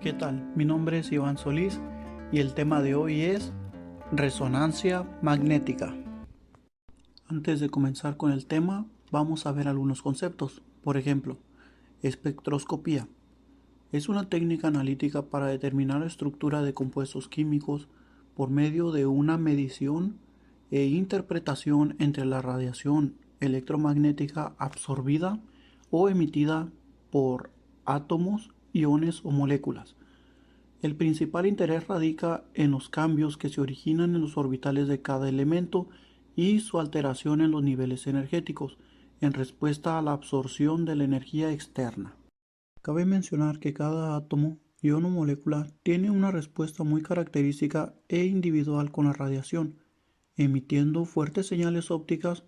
¿Qué tal? Mi nombre es Iván Solís y el tema de hoy es resonancia magnética. Antes de comenzar con el tema, vamos a ver algunos conceptos. Por ejemplo, espectroscopía. Es una técnica analítica para determinar la estructura de compuestos químicos por medio de una medición e interpretación entre la radiación electromagnética absorbida o emitida por átomos, iones o moléculas. El principal interés radica en los cambios que se originan en los orbitales de cada elemento y su alteración en los niveles energéticos, en respuesta a la absorción de la energía externa. Cabe mencionar que cada átomo, ion o molécula tiene una respuesta muy característica e individual con la radiación, emitiendo fuertes señales ópticas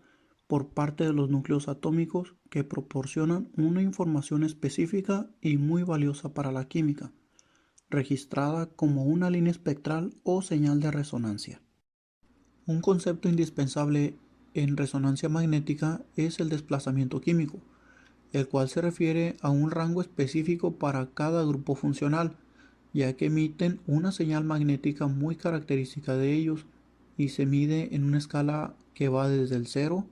por parte de los núcleos atómicos que proporcionan una información específica y muy valiosa para la química, registrada como una línea espectral o señal de resonancia. Un concepto indispensable en resonancia magnética es el desplazamiento químico, el cual se refiere a un rango específico para cada grupo funcional, ya que emiten una señal magnética muy característica de ellos y se mide en una escala que va desde el 0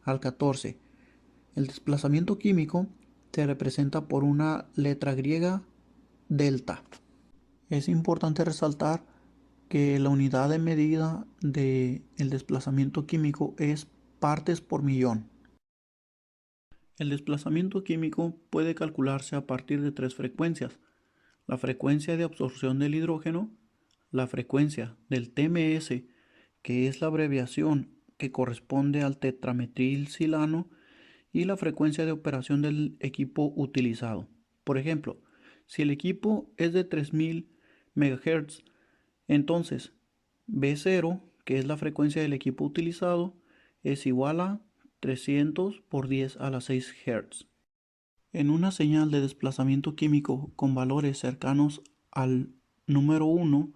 al 14. El desplazamiento químico se representa por una letra griega delta. Es importante resaltar que la unidad de medida del desplazamiento químico es partes por millón. El desplazamiento químico puede calcularse a partir de tres frecuencias: la frecuencia de absorción del hidrógeno, la frecuencia del TMS, que es la abreviación que corresponde al tetrametilsilano, y la frecuencia de operación del equipo utilizado. Por ejemplo, si el equipo es de 3000 MHz, entonces B0, que es la frecuencia del equipo utilizado, es igual a 300 por 10 a la 6 Hz. En una señal de desplazamiento químico con valores cercanos al número 1,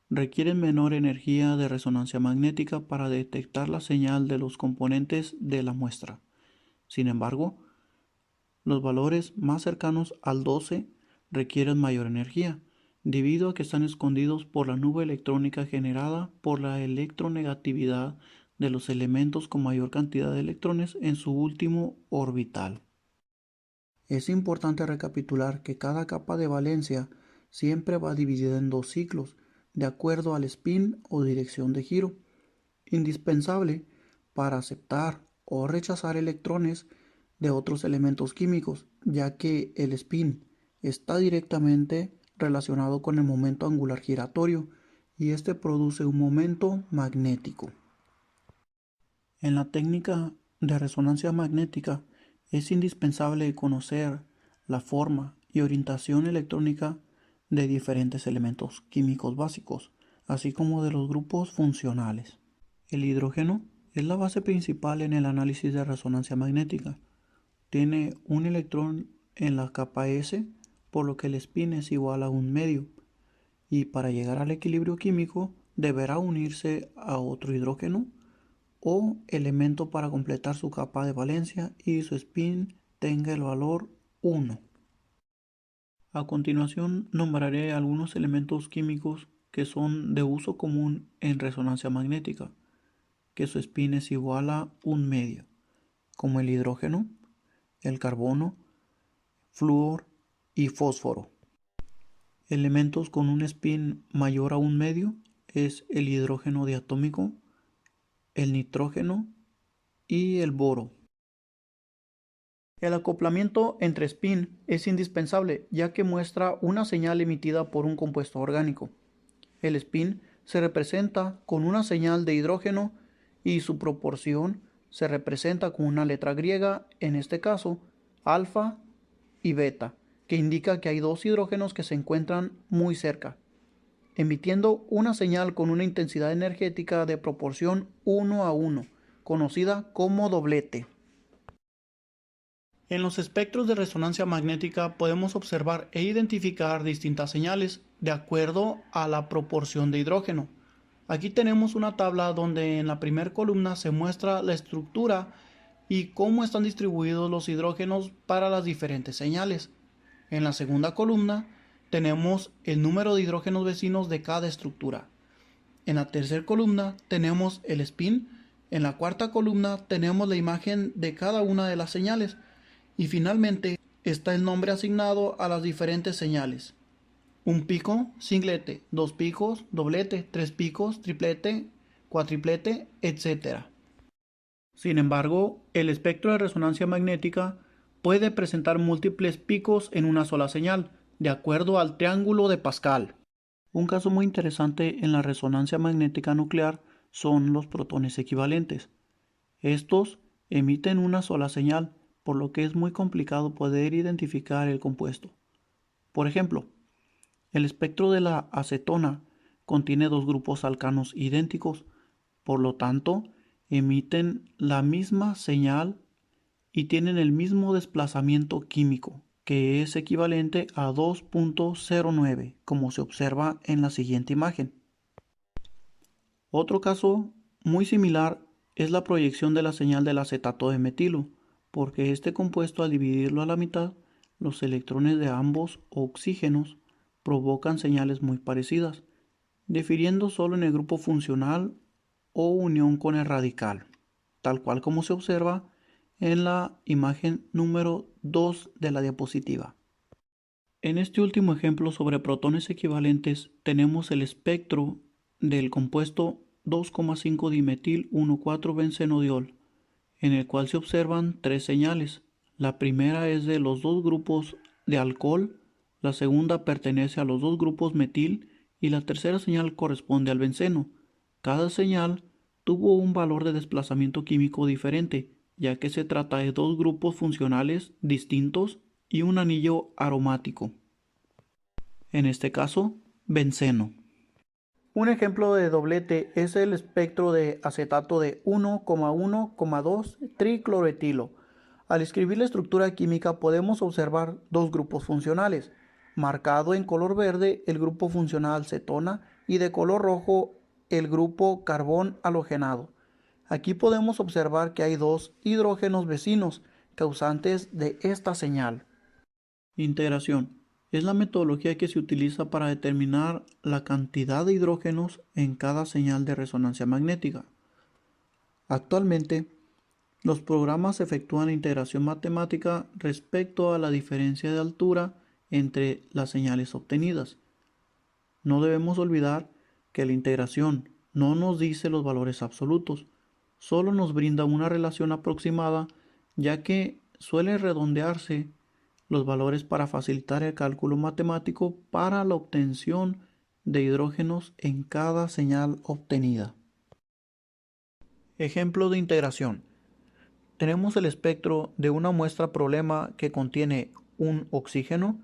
requieren menor energía de resonancia magnética para detectar la señal de los componentes de la muestra. Sin embargo, los valores más cercanos al 12 requieren mayor energía, debido a que están escondidos por la nube electrónica generada por la electronegatividad de los elementos con mayor cantidad de electrones en su último orbital. Es importante recapitular que cada capa de valencia siempre va dividida en dos ciclos, de acuerdo al spin o dirección de giro, indispensable para aceptar o rechazar electrones de otros elementos químicos, ya que el spin está directamente relacionado con el momento angular giratorio y este produce un momento magnético. En la técnica de resonancia magnética es indispensable conocer la forma y orientación electrónica de diferentes elementos químicos básicos, así como de los grupos funcionales. El hidrógeno es la base principal en el análisis de resonancia magnética. Tiene un electrón en la capa S, por lo que el spin es igual a un medio, y para llegar al equilibrio químico deberá unirse a otro hidrógeno o elemento para completar su capa de valencia y su spin tenga el valor 1. A continuación nombraré algunos elementos químicos que son de uso común en resonancia magnética, que su spin es igual a un medio, como el hidrógeno, el carbono, flúor y fósforo. Elementos con un spin mayor a un medio es el hidrógeno diatómico, el nitrógeno y el boro. El acoplamiento entre spin es indispensable, ya que muestra una señal emitida por un compuesto orgánico. El spin se representa con una señal de hidrógeno y su proporción se representa con una letra griega, en este caso alfa y beta, que indica que hay dos hidrógenos que se encuentran muy cerca, emitiendo una señal con una intensidad energética de proporción 1 a 1, conocida como doblete. En los espectros de resonancia magnética podemos observar e identificar distintas señales de acuerdo a la proporción de hidrógeno. Aquí tenemos una tabla donde en la primera columna se muestra la estructura y cómo están distribuidos los hidrógenos para las diferentes señales. En la segunda columna tenemos el número de hidrógenos vecinos de cada estructura. En la tercera columna tenemos el spin. En la cuarta columna tenemos la imagen de cada una de las señales. Y finalmente está el nombre asignado a las diferentes señales. Un pico, singlete, dos picos, doblete, tres picos, triplete, cuatriplete, etc. Sin embargo, el espectro de resonancia magnética puede presentar múltiples picos en una sola señal, de acuerdo al triángulo de Pascal. Un caso muy interesante en la resonancia magnética nuclear son los protones equivalentes. Estos emiten una sola señal, por lo que es muy complicado poder identificar el compuesto. Por ejemplo, el espectro de la acetona contiene dos grupos alcanos idénticos, por lo tanto, emiten la misma señal y tienen el mismo desplazamiento químico, que es equivalente a 2.09, como se observa en la siguiente imagen. Otro caso muy similar es la proyección de la señal del acetato de metilo, porque este compuesto, al dividirlo a la mitad, los electrones de ambos oxígenos provocan señales muy parecidas, difiriendo solo en el grupo funcional o unión con el radical, tal cual como se observa en la imagen número 2 de la diapositiva. En este último ejemplo sobre protones equivalentes tenemos el espectro del compuesto 2,5-dimetil 1,4-benzenodiol, en el cual se observan tres señales. La primera es de los dos grupos de alcohol, la segunda pertenece a los dos grupos metil y la tercera señal corresponde al benceno. Cada señal tuvo un valor de desplazamiento químico diferente, ya que se trata de dos grupos funcionales distintos y un anillo aromático. En este caso, benceno. Un ejemplo de doblete es el espectro de acetato de 1,1,2 tricloretilo. Al escribir la estructura química podemos observar dos grupos funcionales, marcado en color verde el grupo funcional cetona y de color rojo el grupo carbón halogenado. Aquí podemos observar que hay dos hidrógenos vecinos causantes de esta señal. Integración. Es la metodología que se utiliza para determinar la cantidad de hidrógenos en cada señal de resonancia magnética. Actualmente, los programas efectúan la integración matemática respecto a la diferencia de altura entre las señales obtenidas. No debemos olvidar que la integración no nos dice los valores absolutos, solo nos brinda una relación aproximada, ya que suele redondearse los valores para facilitar el cálculo matemático para la obtención de hidrógenos en cada señal obtenida. Ejemplo de integración. Tenemos el espectro de una muestra problema que contiene un oxígeno,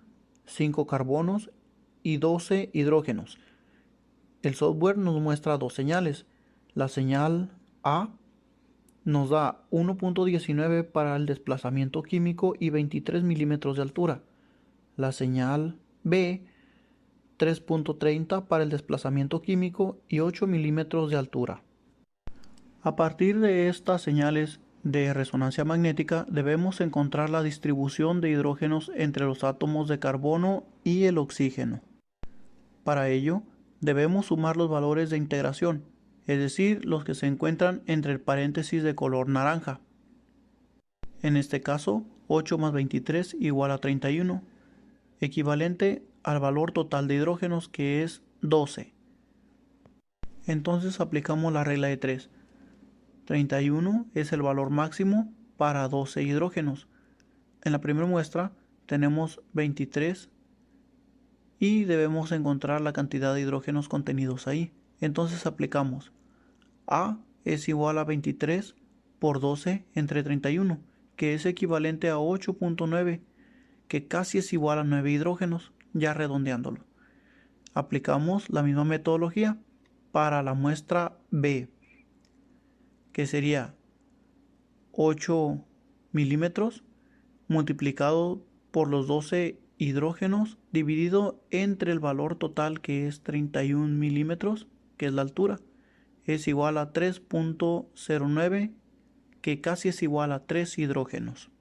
5 carbonos y 12 hidrógenos. El software nos muestra dos señales. La señal A nos da 1.19 para el desplazamiento químico y 23 milímetros de altura. La señal B, 3.30 para el desplazamiento químico y 8 milímetros de altura. A partir de estas señales de resonancia magnética debemos encontrar la distribución de hidrógenos entre los átomos de carbono y el oxígeno. Para ello, debemos sumar los valores de integración, es decir, los que se encuentran entre el paréntesis de color naranja. En este caso, 8 más 23 igual a 31, equivalente al valor total de hidrógenos que es 12. Entonces aplicamos la regla de 3. 31 es el valor máximo para 12 hidrógenos. En la primera muestra tenemos 23 y debemos encontrar la cantidad de hidrógenos contenidos ahí. Entonces aplicamos A es igual a 23 por 12 entre 31, que es equivalente a 8.9, que casi es igual a 9 hidrógenos, ya redondeándolo. Aplicamos la misma metodología para la muestra B, que sería 8 milímetros multiplicado por los 12 hidrógenos dividido entre el valor total, que es 31 milímetros, que es la altura, es igual a 3.09, que casi es igual a 3 hidrógenos.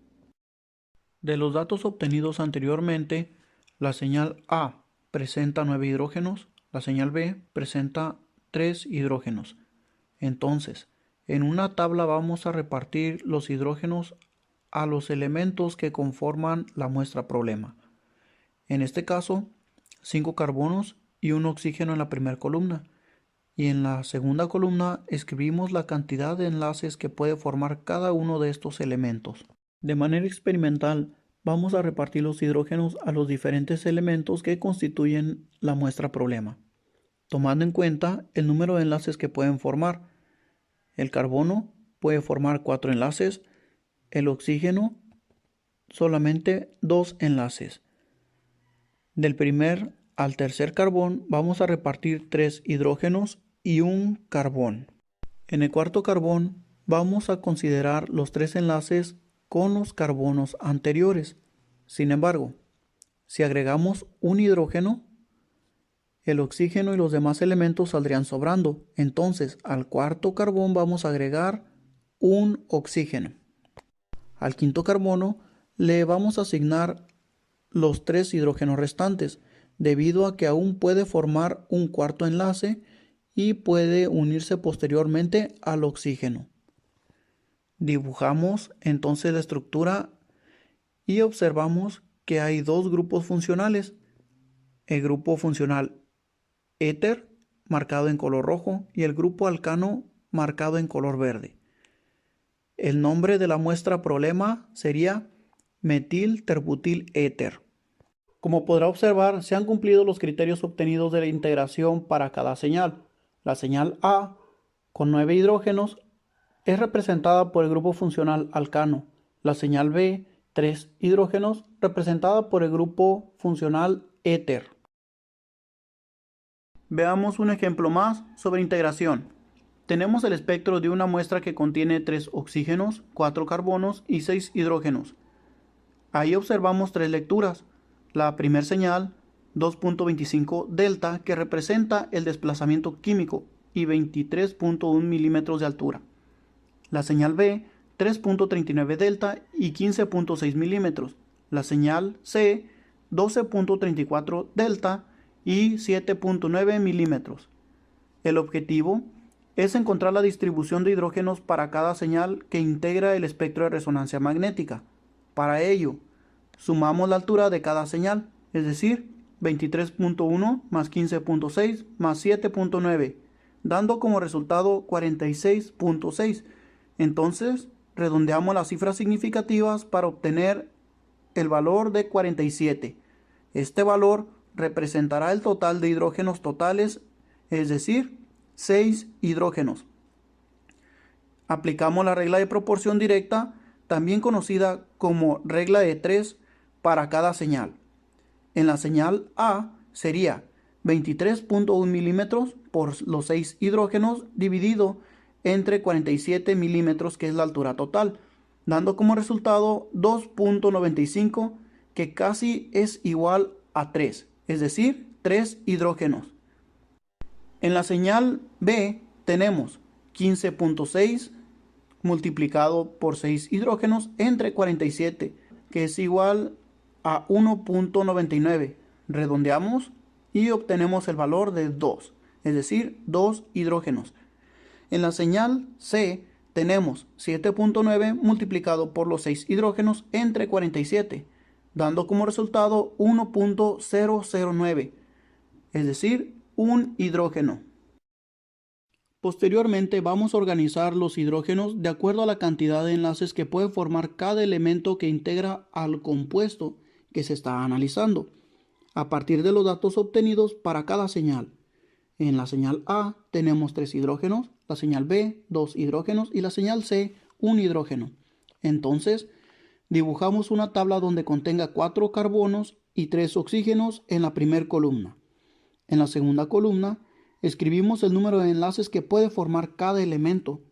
De los datos obtenidos anteriormente, la señal A presenta 9 hidrógenos, la señal B presenta 3 hidrógenos. Entonces, en una tabla vamos a repartir los hidrógenos a los elementos que conforman la muestra problema. En este caso, 5 carbonos y un oxígeno en la primera columna. Y en la segunda columna escribimos la cantidad de enlaces que puede formar cada uno de estos elementos. De manera experimental, vamos a repartir los hidrógenos a los diferentes elementos que constituyen la muestra problema, tomando en cuenta el número de enlaces que pueden formar. El carbono puede formar 4 enlaces, el oxígeno solamente 2 enlaces. Del primer al tercer carbón vamos a repartir 3 hidrógenos y un carbón. En el cuarto carbón vamos a considerar los 3 enlaces con los carbonos anteriores. Sin embargo, si agregamos un hidrógeno, el oxígeno y los demás elementos saldrían sobrando. Entonces, al cuarto carbón vamos a agregar un oxígeno. Al quinto carbono le vamos a asignar los 3 hidrógenos restantes, debido a que aún puede formar un cuarto enlace y puede unirse posteriormente al oxígeno. Dibujamos entonces la estructura y observamos que hay 2 grupos funcionales. El grupo funcional éter, marcado en color rojo, y el grupo alcano, marcado en color verde. El nombre de la muestra problema sería metil-terbutil éter. Como podrá observar, se han cumplido los criterios obtenidos de la integración para cada señal. La señal A, con 9 hidrógenos, es representada por el grupo funcional alcano. La señal B, 3 hidrógenos, representada por el grupo funcional éter. Veamos un ejemplo más sobre integración. Tenemos el espectro de una muestra que contiene 3 oxígenos, 4 carbonos y 6 hidrógenos. Ahí observamos 3 lecturas. La primera señal, 2.25 delta, que representa el desplazamiento químico, y 23.1 milímetros de altura. La señal B, 3.39 delta y 15.6 milímetros. La señal C, 12.34 delta y 7.9 milímetros. El objetivo es encontrar la distribución de hidrógenos para cada señal que integra el espectro de resonancia magnética. Para ello, sumamos la altura de cada señal, es decir, 23.1 más 15.6 más 7.9, dando como resultado 46.6. Entonces, redondeamos las cifras significativas para obtener el valor de 47. Este valor representará el total de hidrógenos totales, es decir, 6 hidrógenos. Aplicamos la regla de proporción directa, también conocida como regla de 3, para cada señal. En la señal A sería 23.1 milímetros por los 6 hidrógenos dividido entre 47 milímetros, que es la altura total, dando como resultado 2.95, que casi es igual a 3, es decir, 3 hidrógenos. En la señal B tenemos 15.6 multiplicado por 6 hidrógenos entre 47, que es igual a 1.99. Redondeamos y obtenemos el valor de 2, es decir, 2 hidrógenos. En la señal C tenemos 7.9 multiplicado por los 6 hidrógenos entre 47, dando como resultado 1.009, es decir, 1 hidrógeno. Posteriormente vamos a organizar los hidrógenos de acuerdo a la cantidad de enlaces que puede formar cada elemento que integra al compuesto que se está analizando, a partir de los datos obtenidos para cada señal. En la señal A tenemos 3 hidrógenos, la señal B 2 hidrógenos y la señal C 1 hidrógeno. Entonces, dibujamos una tabla donde contenga 4 carbonos y 3 oxígenos en la primera columna. En la segunda columna, escribimos el número de enlaces que puede formar cada elemento.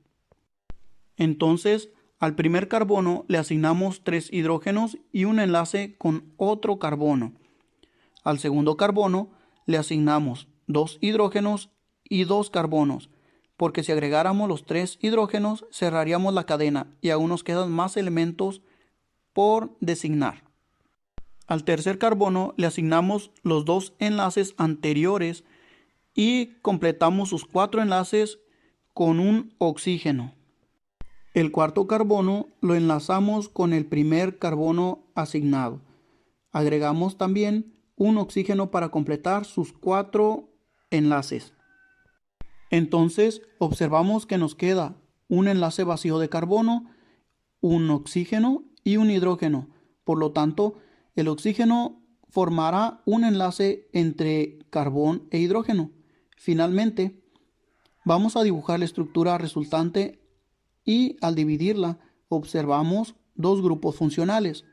Entonces, al primer carbono le asignamos 3 hidrógenos y un enlace con otro carbono. Al segundo carbono le asignamos 2 hidrógenos y 2 carbonos, porque si agregáramos los 3 hidrógenos cerraríamos la cadena y aún nos quedan más elementos por designar. Al tercer carbono le asignamos los dos enlaces anteriores y completamos sus 4 enlaces con un oxígeno. El cuarto carbono lo enlazamos con el primer carbono asignado. Agregamos también un oxígeno para completar sus 4 enlaces. Entonces observamos que nos queda un enlace vacío de carbono, un oxígeno y un hidrógeno. Por lo tanto, el oxígeno formará un enlace entre carbón e hidrógeno. Finalmente, vamos a dibujar la estructura resultante y al dividirla observamos dos grupos funcionales,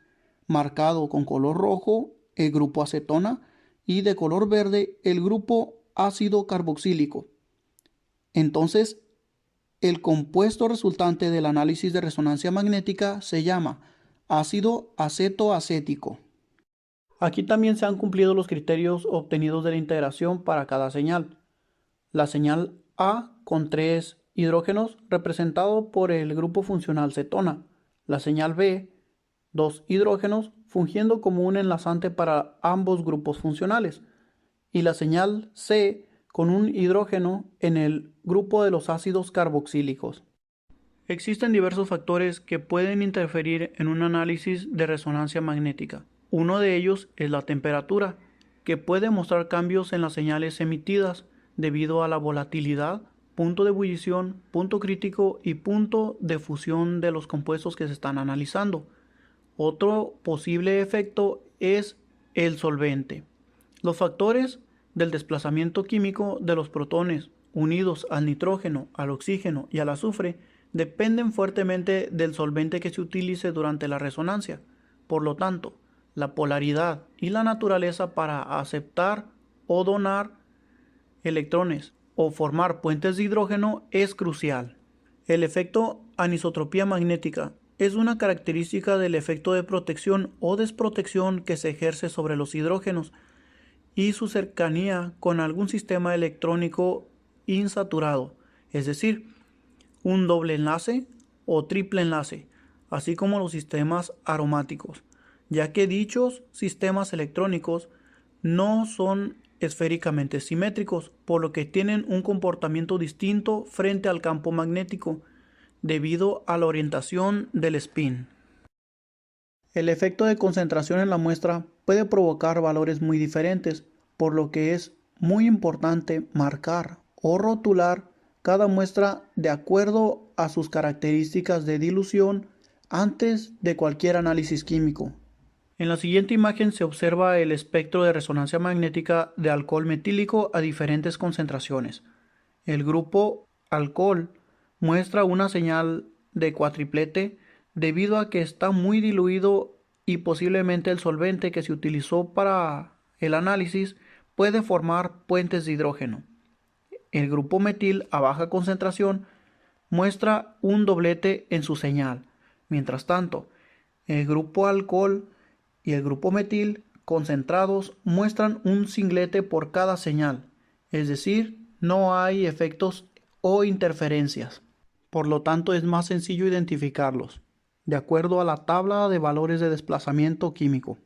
marcado con color rojo el grupo acetona y de color verde el grupo ácido carboxílico. Entonces, el compuesto resultante del análisis de resonancia magnética se llama ácido acetoacético. Aquí también se han cumplido los criterios obtenidos de la integración para cada señal. La señal A con 3 hidrógenos representado por el grupo funcional cetona. La señal B, 2 hidrógenos fungiendo como un enlazante para ambos grupos funcionales. Y la señal C con un hidrógeno en el grupo de los ácidos carboxílicos. Existen diversos factores que pueden interferir en un análisis de resonancia magnética. Uno de ellos es la temperatura, que puede mostrar cambios en las señales emitidas debido a la volatilidad, punto de ebullición, punto crítico y punto de fusión de los compuestos que se están analizando. Otro posible efecto es el solvente. Los factores del desplazamiento químico de los protones unidos al nitrógeno, al oxígeno y al azufre dependen fuertemente del solvente que se utilice durante la resonancia. Por lo tanto, la polaridad y la naturaleza para aceptar o donar electrones o formar puentes de hidrógeno es crucial. El efecto anisotropía magnética es una característica del efecto de protección o desprotección que se ejerce sobre los hidrógenos y su cercanía con algún sistema electrónico insaturado, es decir, un doble enlace o triple enlace, así como los sistemas aromáticos, ya que dichos sistemas electrónicos no son esféricamente simétricos, por lo que tienen un comportamiento distinto frente al campo magnético, debido a la orientación del spin. El efecto de concentración en la muestra puede provocar valores muy diferentes, por lo que es muy importante marcar o rotular cada muestra de acuerdo a sus características de dilución antes de cualquier análisis químico. En la siguiente imagen se observa el espectro de resonancia magnética de alcohol metílico a diferentes concentraciones. El grupo alcohol muestra una señal de cuatriplete debido a que está muy diluido y posiblemente el solvente que se utilizó para el análisis puede formar puentes de hidrógeno. El grupo metil a baja concentración muestra un doblete en su señal. Mientras tanto, el grupo alcohol y el grupo metil concentrados muestran un singlete por cada señal, es decir, no hay efectos o interferencias. Por lo tanto, es más sencillo identificarlos, de acuerdo a la tabla de valores de desplazamiento químico.